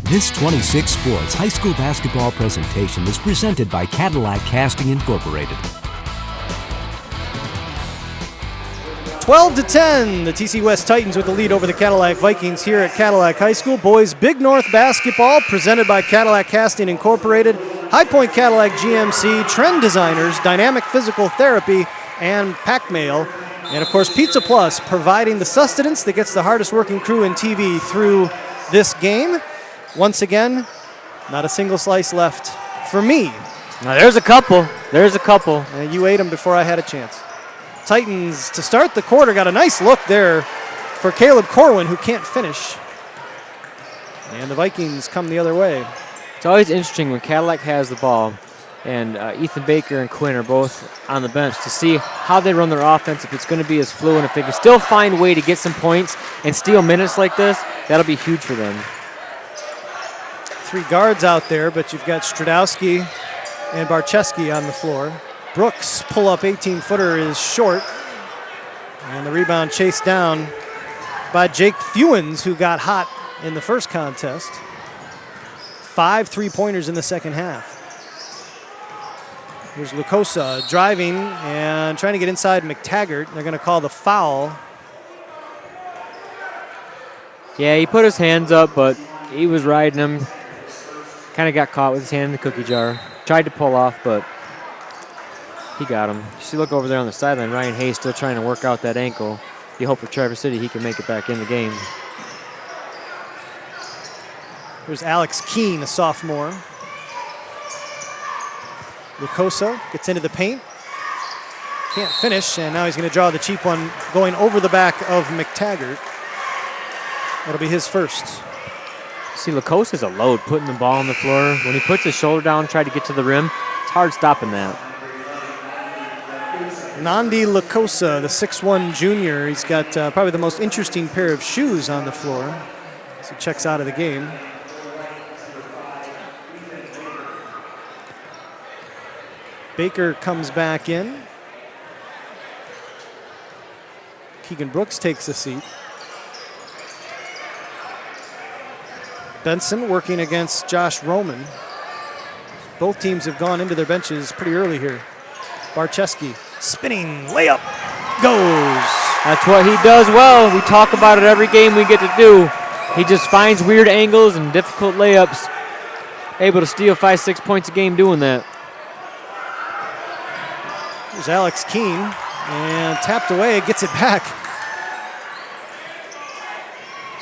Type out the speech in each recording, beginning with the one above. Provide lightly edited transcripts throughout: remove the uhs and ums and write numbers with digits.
This 26 Sports high school basketball presentation is presented by Cadillac Casting Incorporated. 12-10, the TC West Titans with the lead over the Cadillac Vikings here at Cadillac High School. Boys Big North basketball presented by Cadillac Casting Incorporated, High Point Cadillac GMC, Trend Designers, Dynamic Physical Therapy, and Pack Mail. And of course, Pizza Plus, providing the sustenance that gets the hardest working crew in TV through this game. Once again, not a single slice left for me. Now, there's a couple. You ate them before I had a chance. Titans, to start the quarter, got a nice look there for Caleb Corwin, who can't finish. And the Vikings come the other way. It's always interesting when Cadillac has the ball and Ethan Baker and Quinn are both on the bench to see how they run their offense, if it's going to be as fluid. If they can still find a way to get some points and steal minutes like this, that'll be huge for them. Three guards out there, but you've got Stradowski and Barczewski on the floor. Brooks' pull-up 18-footer is short. And the rebound chased down by Jake Fewens, who got hot in the first contest. 5 3-pointers in the second half. Here's Lucosa driving and trying to get inside McTaggart. They're going to call the foul. Yeah, he put his hands up, but he was riding him. Kind of got caught with his hand in the cookie jar. Tried to pull off, but he got him. You see, look over there on the sideline. Ryan Hayes still trying to work out that ankle. You hope for Traverse City he can make it back in the game. There's Alex Keene, a sophomore. Lucosa gets into the paint. Can't finish, and now he's going to draw the cheap one going over the back of McTaggart. That'll be his first. See, Lucosa's a load, putting the ball on the floor. When he puts his shoulder down and tries to get to the rim, it's hard stopping that. Nandi Lucosa, the 6'1 junior. He's got probably the most interesting pair of shoes on the floor as he checks out of the game. Baker comes back in. Keegan Brooks takes a seat. Benson working against Josh Roman. Both teams have gone into their benches pretty early here. Barczewski, spinning, layup, goes. That's what he does well. We talk about it every game we get to do. He just finds weird angles and difficult layups. Able to steal 5-6 points a game doing that. There's Alex Keene, and tapped away, gets it back.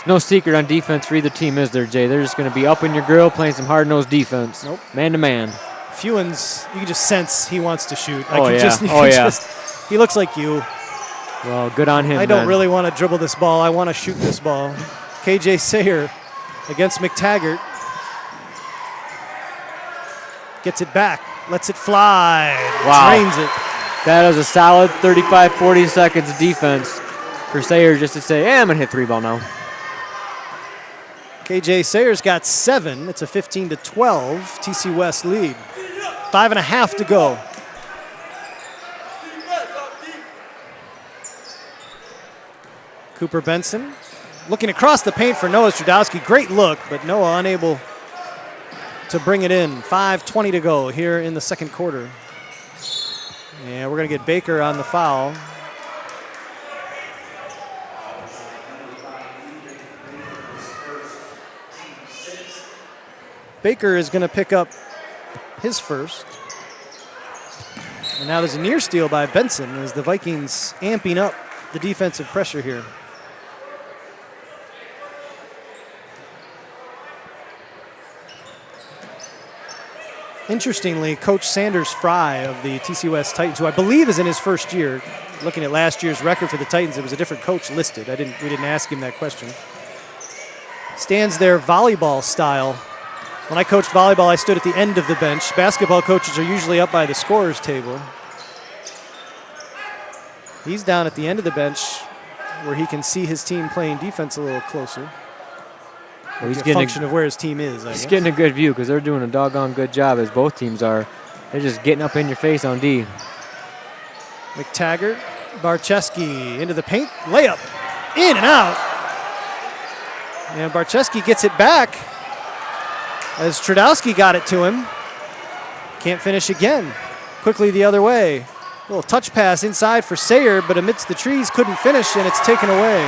No secret on defense for either team, is there, Jay? They're just going to be up in your grill playing some hard-nosed defense. Nope. Man-to-man. Fewens, you can just sense he wants to shoot. He looks like you. Well, good on him, I don't really want to dribble this ball. I want to shoot this ball. KJ Sayer against McTaggart. Gets it back. Lets it fly. Wow. Drains it. That is a solid 35, 40 seconds of defense for Sayer just to say, hey, I'm going to hit 3 ball now. KJ Sayer's got 7. It's a 15-12 TC West lead. 5.5 to go. Cooper Benson looking across the paint for Noah Stradowski. Great look, but Noah unable to bring it in. 5:20 to go here in the second quarter. And we're going to get Baker on the foul. Baker is going to pick up his first. And now there's a near steal by Benson as the Vikings amping up the defensive pressure here. Interestingly, Coach Sanders Fry of the TC West Titans, who I believe is in his first year, looking at last year's record for the Titans, it was a different coach listed. We didn't ask him that question. Stands there volleyball style. When I coached volleyball, I stood at the end of the bench. Basketball coaches are usually up by the scorer's table. He's down at the end of the bench where he can see his team playing defense a little closer. Well, he's getting a function of where his team is, I guess. He's getting a good view because they're doing a doggone good job, as both teams are. They're just getting up in your face on D. McTaggart, Barczewski into the paint, layup, in and out. And Barczewski gets it back. as Trudowski got it to him. Can't finish again. Quickly the other way. A little touch pass inside for Sayer, but amidst the trees couldn't finish, and it's taken away.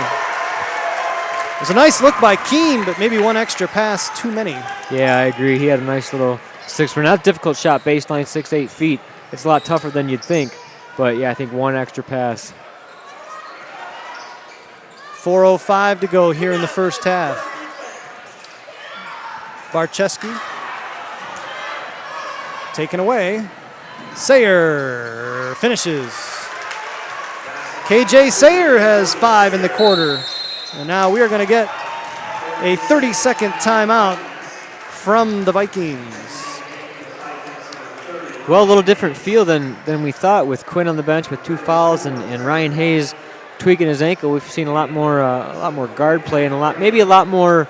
It was a nice look by Keene, but maybe one extra pass too many. Yeah, I agree. He had a nice little 6-4. Not a difficult shot, baseline 6-8 feet. It's a lot tougher than you'd think, but yeah, I think one extra pass. 4:05 to go here in the first half. Barczewski taken away. Sayer finishes. KJ Sayer has 5 in the quarter. And now we are going to get a 30-second timeout from the Vikings. Well, a little different feel than we thought with Quinn on the bench with 2 fouls and Ryan Hayes tweaking his ankle. We've seen a lot more guard play and maybe a lot more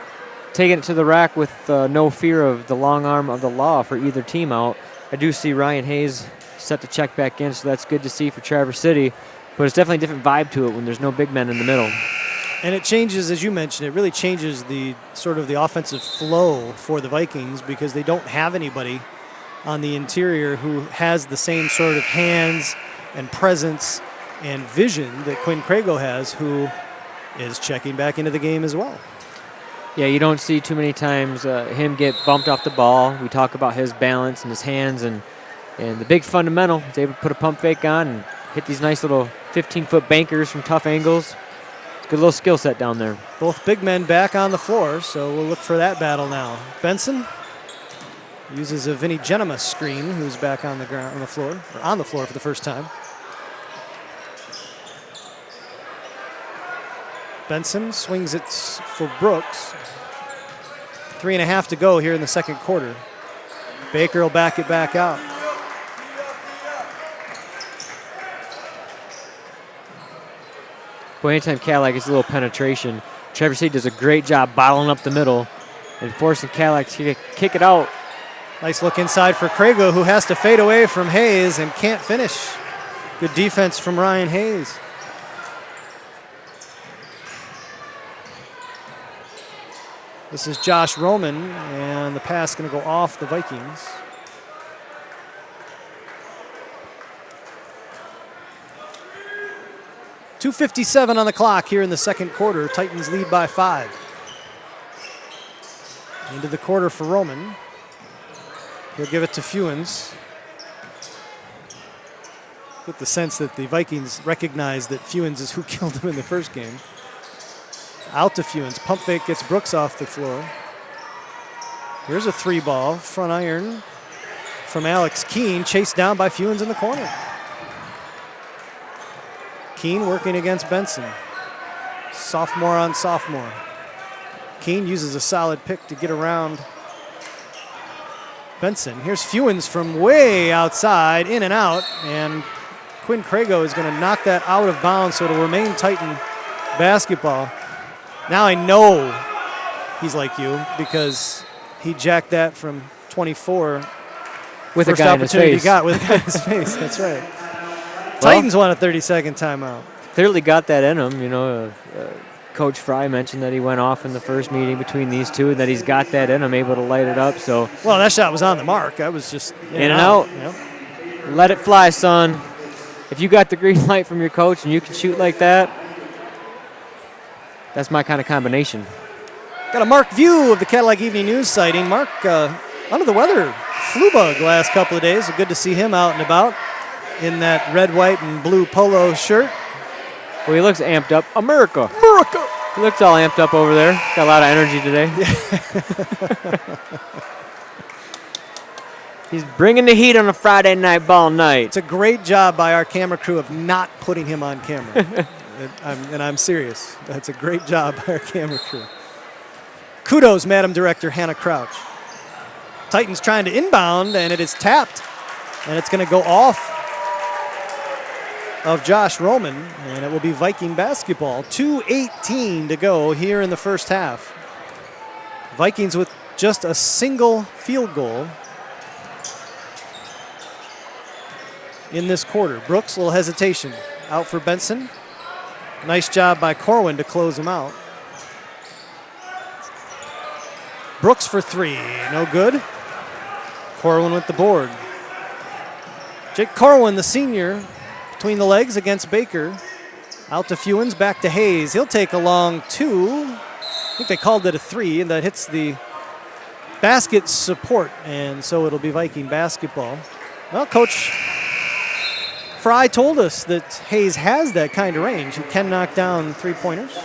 taking it to the rack with no fear of the long arm of the law for either team out. I do see Ryan Hayes set to check back in, so that's good to see for Traverse City. But it's definitely a different vibe to it when there's no big men in the middle. And it changes, as you mentioned, it really changes the sort of the offensive flow for the Vikings because they don't have anybody on the interior who has the same sort of hands and presence and vision that Quinn Crago has, who is checking back into the game as well. Yeah, you don't see too many times him get bumped off the ball. We talk about his balance and his hands and the big fundamental. He's able to put a pump fake on and hit these nice little 15-foot bankers from tough angles. It's a good little skill set down there. Both big men back on the floor, so we'll look for that battle now. Benson uses a Vinny Genema screen, who's back on the ground, on the floor for the first time. Benson swings it for Brooks. 3.5 to go here in the second quarter. Baker will back it back out. Boy, anytime Cadillac gets a little penetration, Traverse City does a great job bottling up the middle and forcing Cadillac to kick it out. Nice look inside for Crago, who has to fade away from Hayes and can't finish. Good defense from Ryan Hayes. This is Josh Roman, and the pass going to go off the Vikings. .257 on the clock here in the second quarter. Titans lead by 5. Into the quarter for Roman. He'll give it to Fewens. With the sense that the Vikings recognize that Fewens is who killed him in the first game. Out to Fewens. Pump fake gets Brooks off the floor. Here's a 3-ball. Front iron from Alex Keene. Chased down by Fewens in the corner. Keene working against Benson. Sophomore on sophomore. Keene uses a solid pick to get around Benson. Here's Fewens from way outside, in and out, and Quinn Crago is going to knock that out of bounds, so it'll remain Titan basketball. Now I know he's like you because he jacked that from 24 with a first guy in his opportunity face. He got with a guy in his face. That's right. Well, Titans want a 30-second timeout. Clearly got that in him. You know, Coach Fry mentioned that he went off in the first meeting between these two and that he's got that in him, able to light it up. So, well, that shot was on the mark. That was just in and out. Yep. Let it fly, son. If you got the green light from your coach and you can shoot like that, that's my kind of combination. Got a Mark View of the Cadillac Evening News sighting. Mark, under the weather, flu bug last couple of days. So good to see him out and about in that red, white, and blue polo shirt. Well, he looks amped up. America! He looks all amped up over there. Got a lot of energy today. He's bringing the heat on a Friday night ball night. It's a great job by our camera crew of not putting him on camera. And I'm serious. That's a great job by our camera crew. Kudos, Madam Director Hannah Crouch. Titans trying to inbound, and it is tapped. And it's going to go off of Josh Roman, and it will be Viking basketball. 2:18 to go here in the first half. Vikings with just a single field goal in this quarter. Brooks, a little hesitation. Out for Benson. Nice job by Corwin to close him out. Brooks for three, no good. Corwin with the board. Jake Corwin, the senior, between the legs against Baker. Out to Fewens, back to Hayes. He'll take a long two. I think they called it a three, and that hits the basket support, and so it'll be Viking basketball. Well, Coach Fry told us that Hayes has that kind of range. He can knock down three-pointers.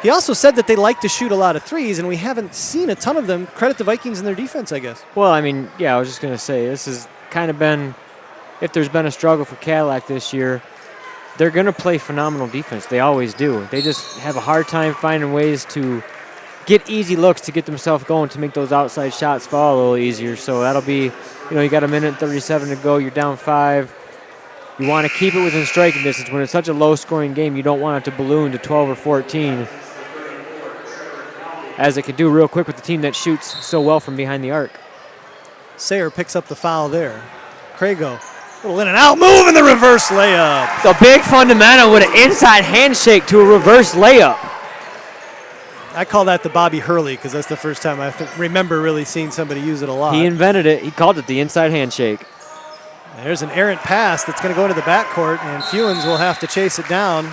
He also said that they like to shoot a lot of threes, and we haven't seen a ton of them. Credit the Vikings and their defense, I guess. Well, I mean, yeah, I was just going to say, this has kind of been, if there's been a struggle for Cadillac this year, they're going to play phenomenal defense. They always do. They just have a hard time finding ways to get easy looks to get themselves going to make those outside shots fall a little easier. So that'll be, you got a minute and 37 to go. You're down 5. You want to keep it within striking distance. When it's such a low-scoring game, you don't want it to balloon to 12 or 14, as it can do real quick with the team that shoots so well from behind the arc. Sayer picks up the foul there. Crago, little in and out move and the reverse layup. The big fundamental with an inside handshake to a reverse layup. I call that the Bobby Hurley because that's the first time I remember really seeing somebody use it a lot. He invented it. He called it the inside handshake. There's an errant pass that's going to go into the backcourt, and Fewens will have to chase it down.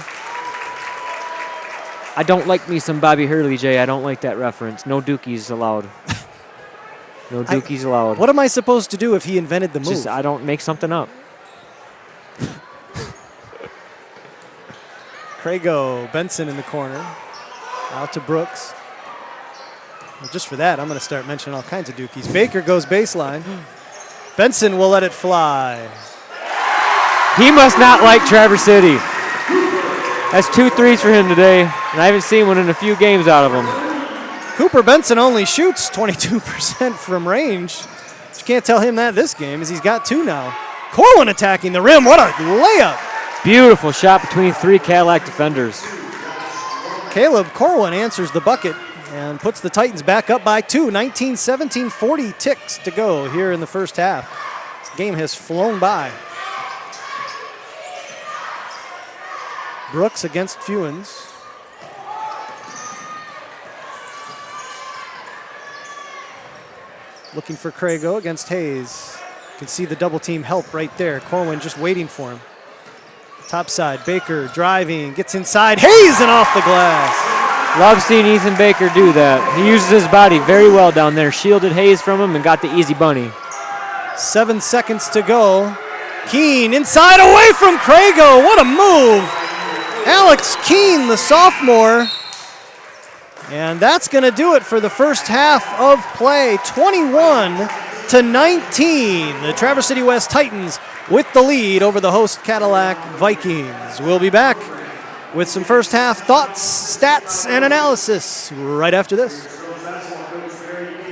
I don't like me some Bobby Hurley, Jay. I don't like that reference. No dookies allowed. No dookies allowed. What am I supposed to do if he invented the move? I don't make something up. Crago, Benson in the corner. Out to Brooks. Well, just for that, I'm going to start mentioning all kinds of dookies. Baker goes baseline. Benson will let it fly. He must not like Traverse City. That's 2 threes for him today, and I haven't seen one in a few games out of him. Cooper Benson only shoots 22% from range. But you can't tell him that this game, as he's got 2 now. Corwin attacking the rim. What a layup. Beautiful shot between 3 Cadillac defenders. Caleb Corwin answers the bucket and puts the Titans back up by 2. 19-17, 40 ticks to go here in the first half. This game has flown by. Brooks against Fewens. Looking for Crago against Hayes. You can see the double team help right there. Corwin just waiting for him. Top side, Baker driving, gets inside, Hayes and off the glass. Love seeing Ethan Baker do that. He uses his body very well down there, shielded Hayes from him and got the easy bunny. 7 seconds to go. Keene inside, away from Crago. What a move. Alex Keene, the sophomore. And that's going to do it for the first half of play. 21-19. The Traverse City West Titans with the lead over the host Cadillac Vikings. We'll be back with some first half thoughts, stats, and analysis right after this.